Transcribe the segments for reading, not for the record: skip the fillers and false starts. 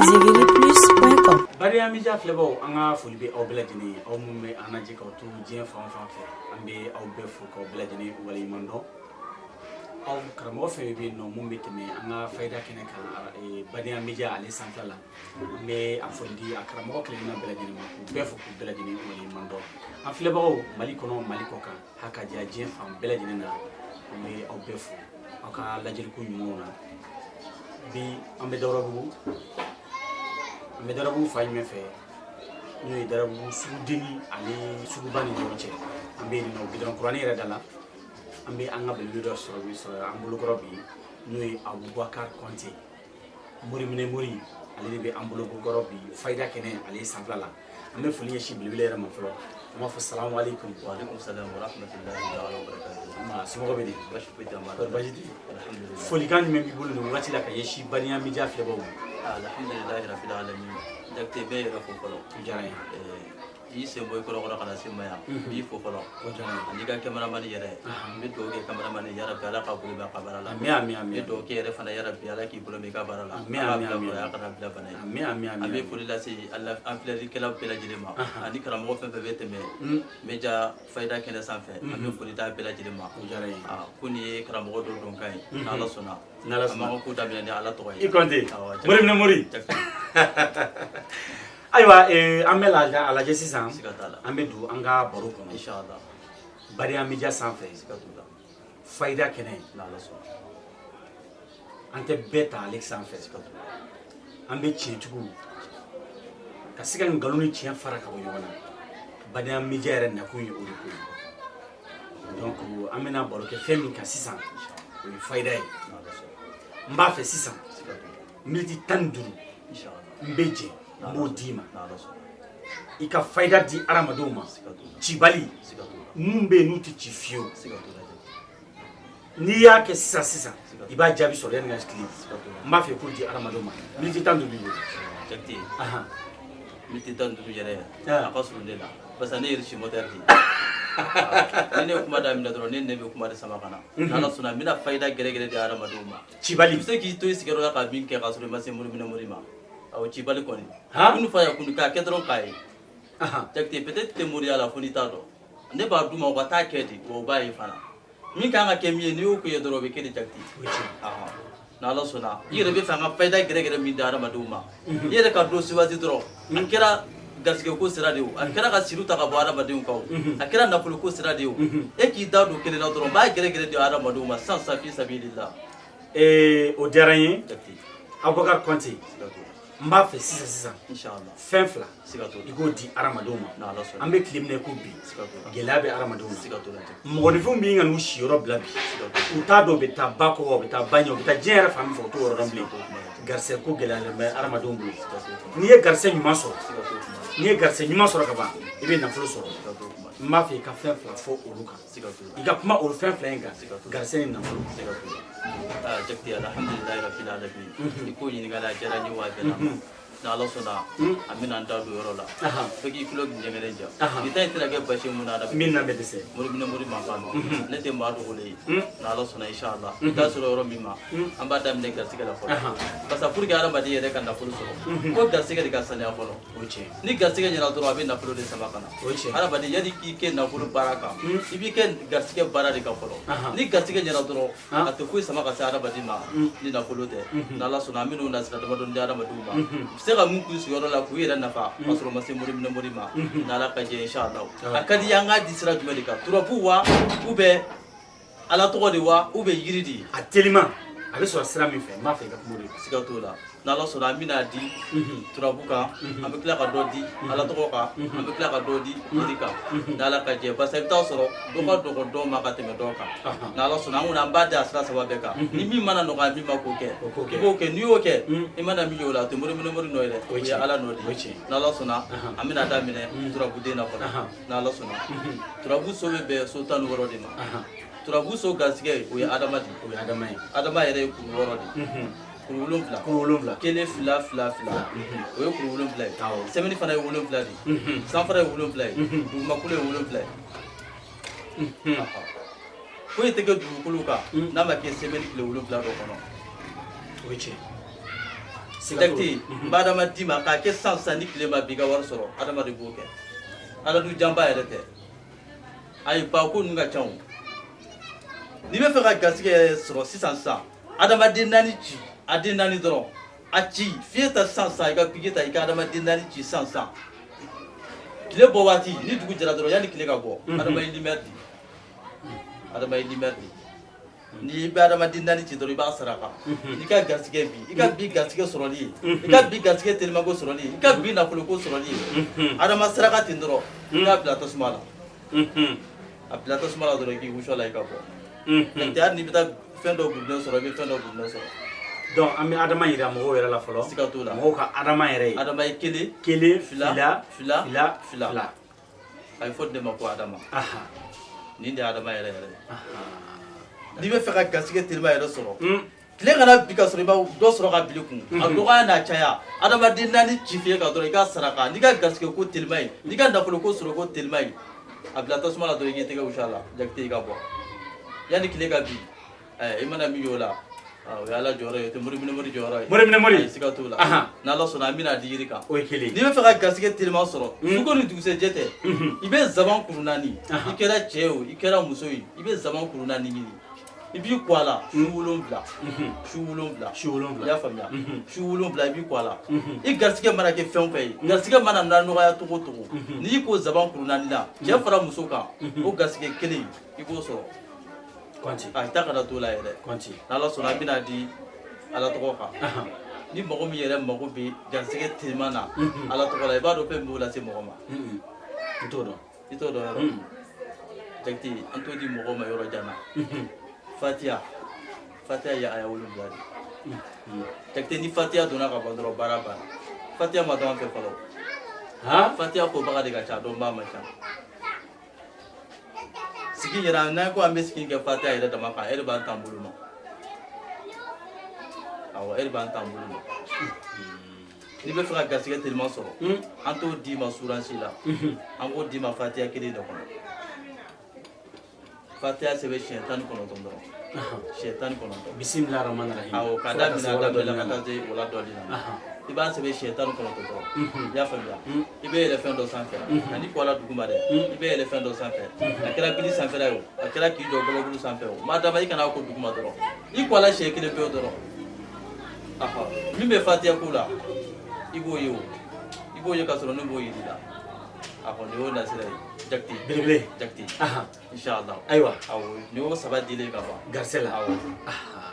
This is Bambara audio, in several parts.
zigiriplus.com. Bari amija flebo anga fulbe aw beladini aw mumme anaji ko tu jien fam fe ambe aw be fu ko beladini wali mando aw karamo fe be no mumme teme anga fayda kene kan bari amija ali santala me afondi akaramo ko lina beladini ma ku be fu ko beladini wali mando an flebo maliko no maliko kan haka jien fam beladini na me aw be fu aka lajil ku nyumona bi ambe dawrabu me darabu fay me fe ñoy darabu sudini ali sudubani jonche ambe no bidon qur'ani re dala ambe anga be leader so wi so ambulu gorobi ñoy abubakar konti muri mine muri ali be ambulu gorobi fayda kene ali samplala ambe fuliye shi bilbile re ma flo ma fa assalamu alaykum wa alaykum assalam wa rahmatullahi wa barakatuh ma simo be di bash pita ma bajidi alhamdulillah folikan me bibulu no wati la ka yeshi baniya mi jafle bawo alhamdulillah rabbil alamin dakte be ra fo folo jaray yi se boy ko ko kana simaya bi fo folo ko jaray andi ga cameraman yere mi do ge cameraman yara bala ka bulu ba kabara la mi do ke yere fana yara bala ki bulu mi ka bara la mi ya kana bila bana mi abe fuli la si allah amplari kala bela jilima andi karam go fe be teme meja fayda kene sanfe abe fuli da bela jilima jaray kuni karam go do don kai ala sona nala ama ko da bi ala to i konti muri na muri aywa amela ala je sisan amedu anga baro kono inshallah bari amija sanfe sikatula fayda kene ala sona ante beta alex sanfe sikatula ambe chentugu kasika ngaluni chen fara ka yona bari amija re na kunyi uruku donc amena baro ke femi ka sisan fayda mba fe sisan militi tanduru mbeje modima ika fayda di aramadoma chibali mumbe nuti chifio ni ya ke sisa iba jabi so len ngas clip mba fe ko di aramadoma militi tanduru jakti aha militi tanduru yere akasu lela basane irshi motardi nene kuma da mina doro nene be kuma da sama kana nala suna mina fayda gere de arama duma chibali bise ki to isigero ka bin ke kasuru mase muri mina muri ma aw chibali koni ha kunu faya kunu ka kedro kai aha takte peut-être te muri ala funi tado ne ba duma ko ta kedi wo ba yi fana min ka nga kemiye ni ko yedoro be kedi takti aha nala suna yire be fanga fayda gere min da arama duma yire ka do siwazi doro an kira garsige ko sira de o akira ka siru ta ka bo aramadin ko akira na fulu ko sira de o e ki da do kele na doro ba gere de aramadin ma sans safi sabilillah o deranye abubakar konti mba fe sisa inshallah fenfla sigato igo di aramadoma na ala so ambe klimne ko bi gelabe aramadoma sigato moni fu mi nganu shiro blabi utado beta bako beta banyo beta jere fami fo to ramble garse ko gelale me aramadom bu ni ye garse nyuma so ni ye garse nyuma so ka ba ibe na fulo so ma fe ka fenfla fo oluka iga kuma ol fenfla enga garse ni na fulo jakti alhamdulillah rabbil alamin ko ni ngala jarani wa bela na ala sona amina ndadu yorola fegi kilo ngengere ja ita itira ge bashi muna da minna medese muri ma kan ne te ma do gole na ala sona inshallah da sura yoro mima amba da mne garsi ga fo basa pour ga arama de kan da fulu so ko garsi ga diga sanya fo ni garsi ga nyara doro abin na fulu de sama kana araba de yadi ki ke na fulu baraka ibi ke garsi ga barade ka fo ni garsi ga nyara doro atu ko sama ka sa araba di ma ni na fulu de na ala sona aminu na sira do de arama du ma sega mungu siyoro la kuyera nafa masoro mase muri ma nala kaje inshallah akadi yanga disra jumelika turabuwa ube ala togodi wa ube yiridi atelima abe so asra mi fe ma fe ka muri sigatola nala sona mina di turabuka abe kla ka dodi ala togoka abe kla ka dodi yirika nala kaje basa ta soro do ma ka teme doka nala sona nguna mbada asra sababeka ni mi mana no ga mi ma ko ke ni o ke imana mi yola to muri no ile ya ala no di nala sona amina da mine turabude na ko nala sona turabu so be so tan woro di ma turabu so gasige o ya adama yere ku woro di kurulumfla kele fila o ye kurulumfla semeni fana ye wolumfla di sanfara ye wolumfla dugumakulu ye wolumfla ko ye tege dugukulu kan n'a ma kɛ semeni tile wolumfla dɔ kɔnɔ Dakti madama dima ka ke sansa ni kilema biga war soro adama de boke ala du jamba erete ay ba ko nga chaw ni be fe ka gasige soro 600 adama de nani ci ade nani doro aci fieta sansa ga pigeta ga adama de nani ci sansa kile bo wati ni dugu jara doro yani kile ga bo adama indi merdi ni be adama de nani ci doro ba saraka ni ka gasige bi ika bi gasige soro li ika bi gasige telma go soro li ika bi na fulo ko soro li adama saraka tindoro ika plata smala a plata smala doro ki usho la ika bo ntar ni bita fendo gudno soro be fendo gudno soro donc ami adama yira mo yera la folo sikatula mo ka adama yere adama kele fila ay fodde mako adama aha ni de adama yere aha ni be feka gasige telma yere soro kile kana bika soro ba do soro ka bilikun a do ga na chaya adama din nani chifiye ka doro ka saraka ni ka gasige ko telma ni ka ndafulo ko soro ko telma a blata suma la doro ngete ga ushala jakte ga bo yani kile ka bi imana mi yola yala jore te muri jore sikatula na la sona mina dirika o kele ni be feka gasige telma soro suko ni dugse jete ibe zaman kurunani ikera cheo ikera musoyi ibe zaman kurunani ni ibi kwala shuwulonbla ya famia shuwulonbla ibi kwala I gasige mana ke fenfe gasige mana na no ya togo ni ko zaban kurunani la je fara musoka o gasige kele ibo so kwanti ta kada to la yere kwanti na la sona bina di ala togo ka ni mogo mi yere mogo be gasige tilmana ala togo la ba do pe mbola se mogo ma ito do yoro jakti anto di mogo ma yoro jana Fatia ya aya wulu bladi tekte ni Fatia dona ka bandro baraba Fatia ma don fe falo Fatia ko baga de ga cha don ba ma cha sigi yara na ko ambe sigi ga Fatia ida da maka ban tambulu no awa ban tambulu no ni be fera gasige tellement soro anto di ma suransi la ango di ma Fatia kede do kono Fatia sebe shaitan kono tondo shaitan kono to bismillahirrahmanirrahim aw kada mina da bela kata je wala doli na iba sebe shaitan kono to ya famia ibe ele fendo sanfera ani ko la duguma de ibe ele fendo sanfera akira bili sanfera yo akira ki do golo gulu sanfera madama ikana ko duguma doro iko la shekile be doro mimbe Fatia kula ibo yo ka soro no bo yidila akon de wona sira jakti bele jakti inshallah aywa aw ni o saba dile ka ba garsela aw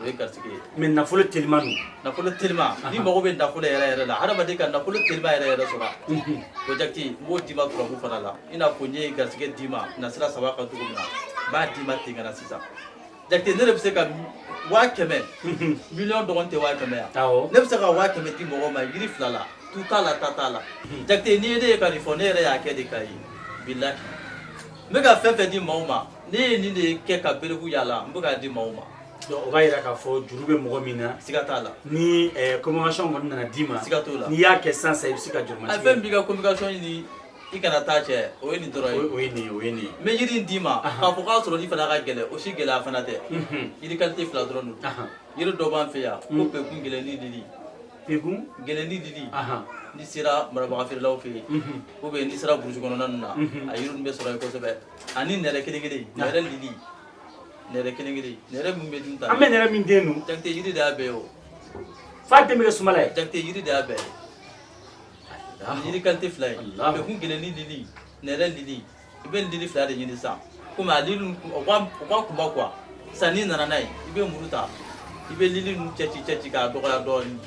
we garsike men na fulo tilmanu na fulo tilma ni mago be na fulo yere la haraba de kan na fulo tilma yere sura ko jakti mo dima ko ko farala ina ko nye garsike dima na sira saba ka tugo na ba dima tinga na sisa jakti ne lebse ka wa keme million do gonte wa keme ya lebse ka wa keme ti mo ma yiri flala tutala tatala jakti ni de ka ni fonere ya ke de kai billahi mega fefe di mauma ni de ke ka berebu yala mbuga di mauma do o bayira ka fo jurube mo mina sigatala ni communication mo na dima sigatola ni ya ke sansa ibsika jurma afem biga communication ni ikana tache o ni doroy o ni me yiri dima ka fo ka soro ni fana ka gele o si gele afana te yiri kalti fla dronu yiri do ban fe ya ko pe kungele ni didi pegun gele ni didi ni sira maraba afir law fi ko be ni sira buruju kono nanna ayirun be soro ko sebe ani nere kele nere lili nere mumbe dunta amme nere min denu jakte yiri da be o fatte mi sumala jakte yiri da be yiri kalti fly be kun gele ni lili nere lili ibe lili fly de yiri sa kuma lili o kwa sani nana nai ibe muruta ibe lili nu chechi ka doga don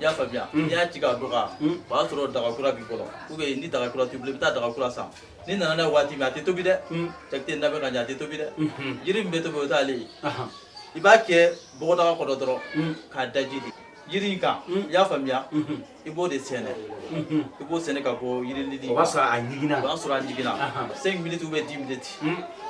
ya fabia ya chiga doga ba soro daga kura bi bolo ube ni daga kura tibule bita daga kura sa ni nana wati ma te tobi de jakte ndabe kanja te tobi de yiri mbe to be tali iba ke bogo daga ko doro ka dajidi yiri ka ya famia ibo de sene ibo sene ka ko yiri lidi ba sa anyigina 5 minutes ube 10 minutes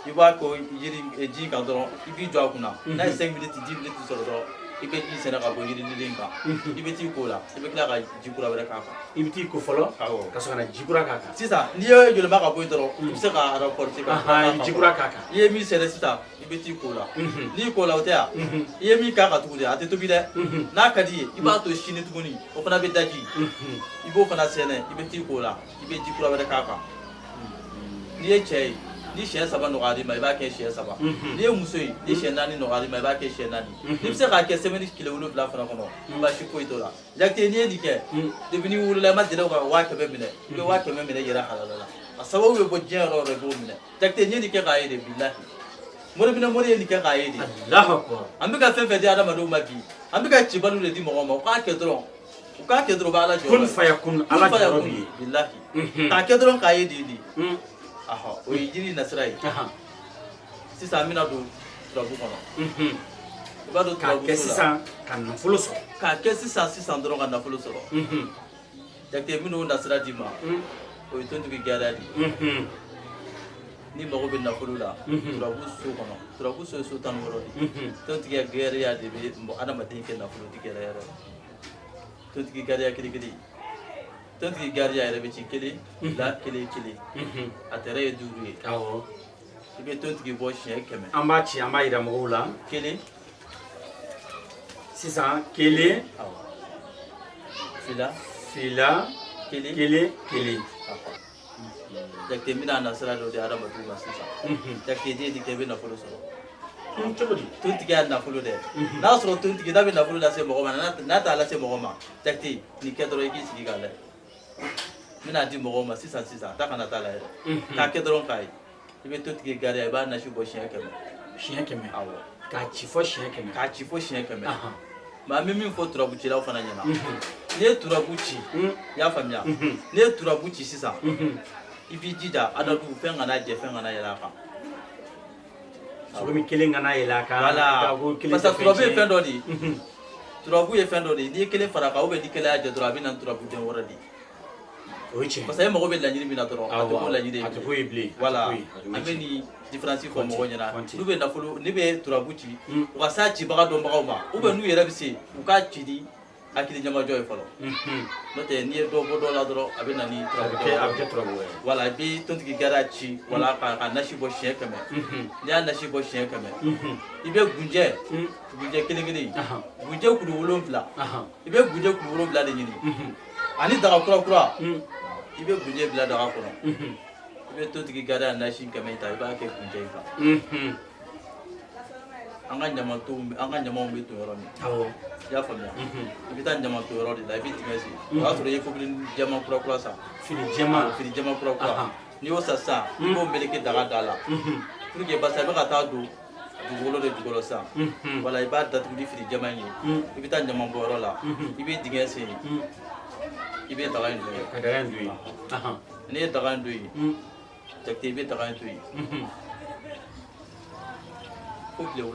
iba ko yiri ji ka doro ibi jo akuna na 5 minutes 10 minutes soro doro i bɛ ji sɛnɛ ka bɔ yirilen kan i bɛ t'i ko la i bɛ tila ka ji kura wɛrɛ k'a kan i bɛ t'i ko fɔlɔ ka sɔrɔ ka na ji kura k'a kan sisan n'i ye yɛlɛma ka bɔ yen dɔrɔn i bɛ se ka rapporter ka ji kura k'a kan i ye min sɛnɛ sisan i bɛ t'i ko la n'i ko la o tɛ yan i ye min k'a kan tuguni a tɛ tobi dɛ n'a ka di ye i b'a to sini tuguni o fana bɛ daji i b'o fana sɛnɛ i bɛ t'i ko la i bɛ ji kura wɛrɛ k'a kan n'i ye cɛ ye ni siɲɛ 3 nɔgɔyar'i ma i b'a kɛ siɲɛ 3 n'i ye muso ye ni siɲɛ 4 nɔgɔyar'i ma i b'a kɛ siɲɛ 4 n'i bɛ se k'a kɛ semaine tile 7 fana kɔnɔ baasi foyi t'o la Jakite n'i ye nin kɛ depuis n'i wolola i ma deli ka 500 minɛ i bɛ 500 minɛ i yɛrɛ halala la a sababu bɛ bɔ diɲɛ yɔrɔ o yɔrɔ i b'o minɛ Jakite n'i ye nin kɛ k'a ye de bilahi Mori ye nin kɛ k'a ye de an bɛ ka fɛn fɛn di adamadenw ma bi an bɛ ka cibaliw de di mɔgɔw ma u k'a kɛ dɔrɔn u k'a kɛ dɔrɔn u bɛ Ala jɔ kun fayakun Ala jɔyɔrɔ b'i ye bilahi k'a kɛ dɔrɔn k'a ye de o ye jiri nasira ye sisan an bɛna don turabu kɔnɔ i b'a dɔn turabu kɛ sisan ka nafolo sɔrɔ k'a kɛ sisan dɔrɔn ka nafolo sɔrɔ Jakite minnu nasira d'i ma o ye tontigi gɛrɛ de ni mago bɛ nafolo la turabu so ye so 16 de tontigi gɛrɛya de bɛ adamaden kɛ nafolotigi yɛrɛ yɛrɛ tontigi gɛrɛya kelen tontigi gɛrɛya yɛrɛ bɛ ci 1 fila 1 1 a tɛrɛ ye 5 ye i bɛ tontigi bɔ siɲɛ 100 an b'a ci an b'a yira mɔgɔw la 1 sisan 1 fila 1 Jakite n bɛna nasira dɔ di adamadenw ma sisan Jakite n'i ye nin kɛ i bɛ nafolo sɔrɔ cogo di tontigi y'a nafolo dɛ n'a sɔrɔ tontigi n'a bɛ nafolo lase mɔgɔ ma n'a t'a lase mɔgɔ ma Jakite nin kɛ dɔrɔn i k'i sigi k'a lajɛ n bɛna di mɔgɔw ma sisan taa kana taa lajɛ k'a kɛ dɔrɔn k'a ye i bɛ tontigi gariya i b'a nasi bɔ siɲɛ 100 awɔ k'a ci fɔ siɲɛ 100 mais an bɛ min fɔ turabucilaw fana ɲɛna n'i ye turabu ci i y'a faamuya n'i ye turabu ci sisan i b'i jija adadu fɛn kana jɛ fɛn kana yɛlɛ a kan sogo min kelen kana yɛlɛ a kan parce que turabu ye fɛn dɔ de ye turabu ye fɛn dɔ de ye n'i ye kelen fara a kan ou bien ni kelen y'a jɛ dɔrɔn a bɛ na ni turabu den wɛrɛ de ye o ye tiɲɛ parce que e mago bɛ laɲini min na dɔrɔn a tɛ k'o laɲini ye a tɛ k'o ye bilen voilà an bɛ nin différence fɔ mɔgɔw ɲɛna n'u bɛ nafolo n'u bɛ turabu ci u ka s'a cibaga dɔnbagaw ma ou bien n'u yɛrɛ bɛ se u k'a ci di hakili ɲamajɔ ye fɔlɔ n'o tɛ n'i ye dɔ bɔ dɔ la dɔrɔn a bɛ na ni turabu a bɛ kɛ turabu wɛrɛ voilà i bɛ tontigi gɛrɛ ci wala ka nasi bɔ siɲɛ 100 n'i y'a nasi bɔ siɲɛ 100 i bɛ gunjɛ kelen gunjɛ kuru 7 i bɛ gunjɛ kuru 7 de ɲini ani daga kura i bɛ gunjɛ bila daga kɔnɔ i bɛ tontigi gɛrɛ nasi 100 ta i b'a kɛ gunjɛ in kan an ka ɲamanw bɛ to yɔrɔ min i y'a faamuya i bɛ taa ɲaman to yɔrɔ de la i bɛ dingɛ sen o y'a sɔrɔ i ye fobili jɛman kura san fini jɛman kura n'i y'o san sisan i b'o meleke daga da la pour que parce que a bɛ ka taa don dugukolo de jukɔrɔ sisan wala i b'a datugu ni fini jɛman ye i bɛ taa ɲaman bɔ yɔrɔ la i bɛ dingɛ sen i bɛ daga in don yen n'i ye daga in don yen Jakite i bɛ daga in to yen fo tile 7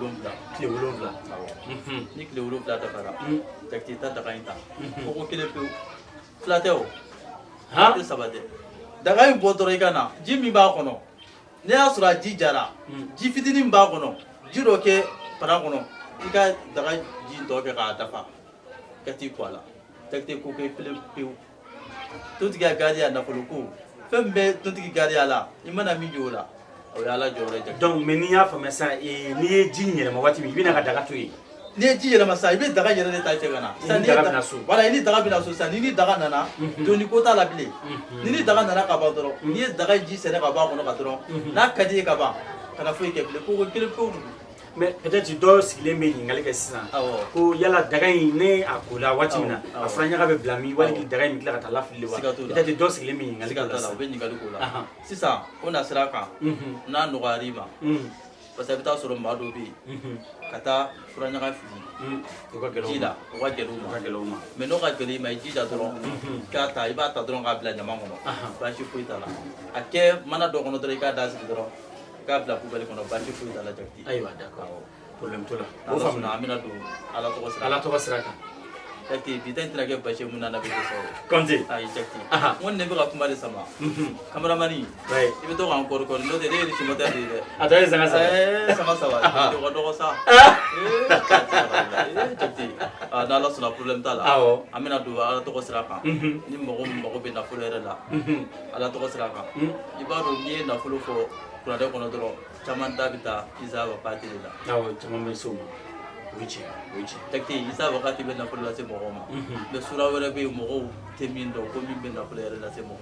ni tile 7 dafara Jakite i ta daga in ta kɔgɔ 1 pewu 2 tɛ o 3 tɛ daga in bɔ dɔrɔn i ka na ji min b'a kɔnɔ n'i y'a sɔrɔ a ji jara ji fitinin b'a kɔnɔ ji dɔ kɛ pana kɔnɔ i ka daga ji tɔ kɛ k'a dafa ka t'i ko a la Jakite ko kɛ pewu tontigi gariya nafolo ko fɛn bɛɛ tontigi gariya la i mana min jɔ o la o ye Ala jɔyɔrɔ ye Jakite donc mais n'i y'a faamuya sisan n'i ye ji in yɛlɛma waati min i bɛna ka daga to yen n'i ye ji yɛlɛma sisan i bɛ daga yɛrɛ de ta cɛ ka na ni daga bɛna so voilà ni daga bɛna so sisan ni daga nana doni ko t'a la bilen ni daga nana ka ban dɔrɔn n'i ye daga ji sɛnɛ ka bɔ a kɔnɔ ka dɔrɔn n'a ka di ye ka ban kana foyi kɛ bilen ko 1 pewu mais peut-être dɔw sigilen bɛ ɲininkali kɛ sisan ko yala daga in ne a kola waati min na a fura ɲaga bɛ bila min wali daga in bɛ tila ka taa lafili wa peut-être dɔw sigilen bɛ ɲininkali kɛ la u bɛ ɲininkali k'o la sisan o na sira kan n'a nɔgɔyar'i ma parce que i bɛ taa sɔrɔ maa dɔw bɛ yen ka taa fura ɲaga fili ji la o ka gɛlɛn u ma mais n'o ka gɛlɛn i ma i jija dɔrɔn k'a ta i b'a ta dɔrɔn k'a bila ɲaman kɔnɔ baasi foyi t'a la a kɛ mana dɔ kɔnɔ dɔrɔn i k'a da sigi dɔrɔn k'a bila poubelle kɔnɔ baasi foyi t'a la Jakite ayiwa d'accord problème t'o la o faamuya an bɛna don Ala tɔgɔ sira kan jakti bi tan tana ke bashe mun na bi so konti ai jakti aha mun ne ba kuma da sama kameramani right ibe to kan ko no de de shi mota de adai zanga sa sama sawa do sa jakti na la suna problem ta la awo amina do ala to ko sira kan ni mo be na fulo era la ala to ko sira kan ibaro ni na fulo fo kuna de kono dro chaman ta bita iza ba pati la awo chaman be suma wichi takti isa wakati be na fulo la se mo ma be sura wera be mo temin do ko min be na fulo era la se mo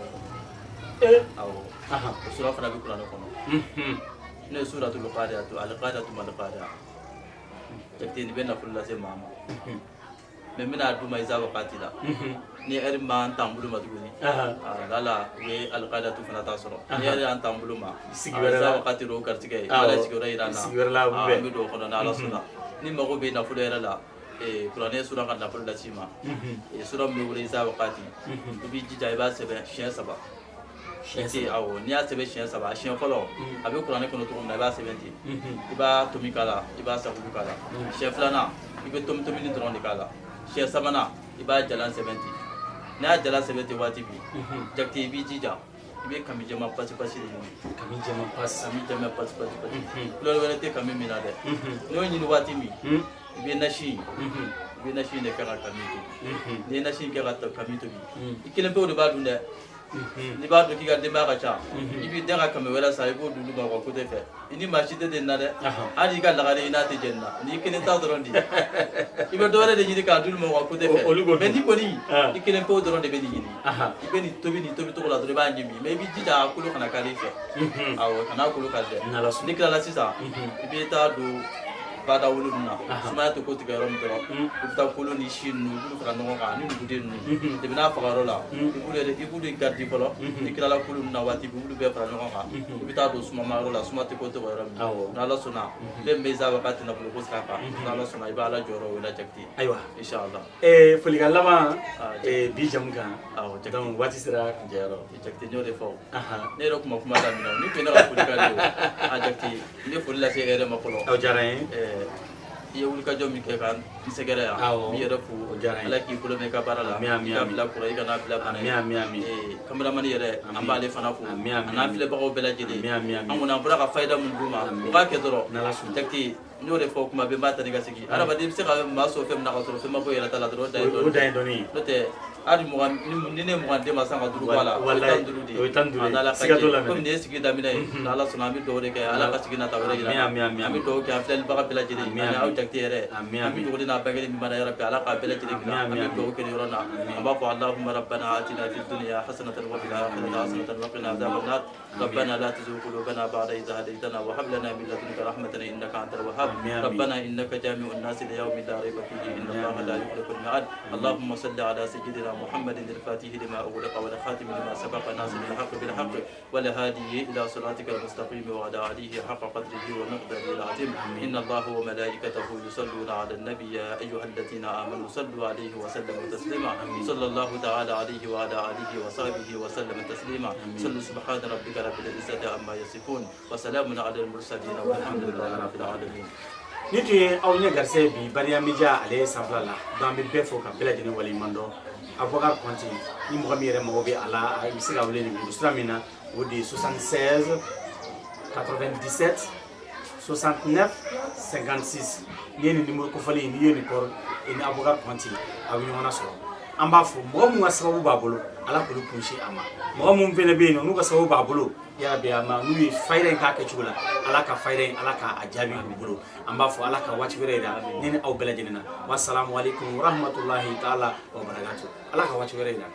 awo aha sura fana be kuna de kono ne sura to qada to al qada to mal qada takti ni be na fulo la se mama me mina du mai za wakati la ni er ma tambulu ma duguni lala we al qada to fana ta soro ni er an tambulu ma za wakati ro kartike ala sigora irana sigora la be mi do kono na ala suna ni mago be na fulo era la qur'ane sura kan na fulo la sima sura mi wuri za wakati bi jija ba sebe shen saba shen awo ni a sebe shen saba shen folo abi qur'ane kono to na ba sebe ti iba tumikala iba sakubukala shen flana ibe tumtumini dron dikala shen samana iba jalan 70 na jalan 70 wati bi jakti bi jija ibe kami jama pasi ni kami jama pasi lo wala te kami mina de no ni wati mi ibe nashi ne kara kami to ne nashi ke ga to kami to bi ikile be o ba dunde ni ba do ki ga de ba ga cha ibi de ga kami wala sa ibo dulu ba ko te fe ini masjid de na de ari ga la ga de ina te jenna ni kile ta doron di ibe do re de ji ka dulu mo ko te fe be ni ko ni ikile pe o doron de be ni ibe ni tobi to la do ba nyi mi me bi ji da ko lo kana ka le fe awo kana ko lo ka de ni kala la sisa ibe ta do bada wuluna suma to ko tiga rom doro ta kolo ni shinu bu fra no ka ni bu de nu de bina fagaro la ibu de gardi polo ikila la kolo na wati bu be fra no ka bita do suma maro la suma to ko to rom na la suna be meza wakati na ko saka na la suna ibala joro wala jakti aywa inshallah fuli galama bi jamga donc wati sira jero jakti nyore fo ne ro kuma da mina ni pe na ko fuli galio jakti ne fuli la se ere ma polo aw jarain ye wuli ka jomi ke kan segere ya mi yere fu ala ki kulo me ka barala ka bila kuro i kana bila kana cameraman yere ambale fana fu ana file bago bela jide amuna bura ka faida mun duma ka ke doro takti nyore fo kuma be mata ni ga sigi ara badi se ka ma so fem na ka so fem ko yela tala doro dai doni lote ari mo ni ne mo de masanga duru wala o tanduru ala ka ko ne sigi da mina ala sunami do re ke ala ka sigi na tawre ira ami do ke afdal baga bela jide ana au takti yere ami do dina bagale mi mana yara ala ka bela jide ami do ke yorona amba ko allahumma rabbana atina fid dunya hasanatan wa fil akhirati hasanatan wa qina adhaban nar ربنا لا تزغ قلوبنا بعد إذ هديتنا وهب لنا من لدنك رحمة إنك أنت الوهاب ربنا إنك جامع الناس ليوم لا ريب فيه إن الله لا يخلف الميعاد اللهم صل على سيدنا محمد الفاتح لما أغلق والخاتم لما سبق ناصر الحق بالحق والهادي إلى صراطك المستقيم وعلى آله حق قدره ومقداره العظيم إن الله وملائكته يصلون على النبي يا أيها الذين آمنوا صلوا عليه وسلموا تسليما صلى الله تعالى عليه وعلى آله وصحبه وسلم تسليما صلوا سبحان ربك رب العزة عما يصفون وسلام على المرسلين والحمد لله رب العالمين niti awnya garse bi bariya media ale samplala dans bi befo ka bela jene wali mando avocat konti ni mo mi re mo be ala ay bisiga wole ni busramina wodi 76 97 69 56 yeni numéro ko fali ni yeni kor ni avocat konti awi wona so amba fo mo mu sababu babolo ala ko lu punshi ama mo mu vene be no ka sababu babolo ya be ama nu fayren ka ka chugula ala ka fayren ala ka ajabi bulu amba fo ala ka wati wereda ni aw bela jinina wassalamu alaikum wa rahmatullahi ta'ala wa barakatuh ala ka wati wereda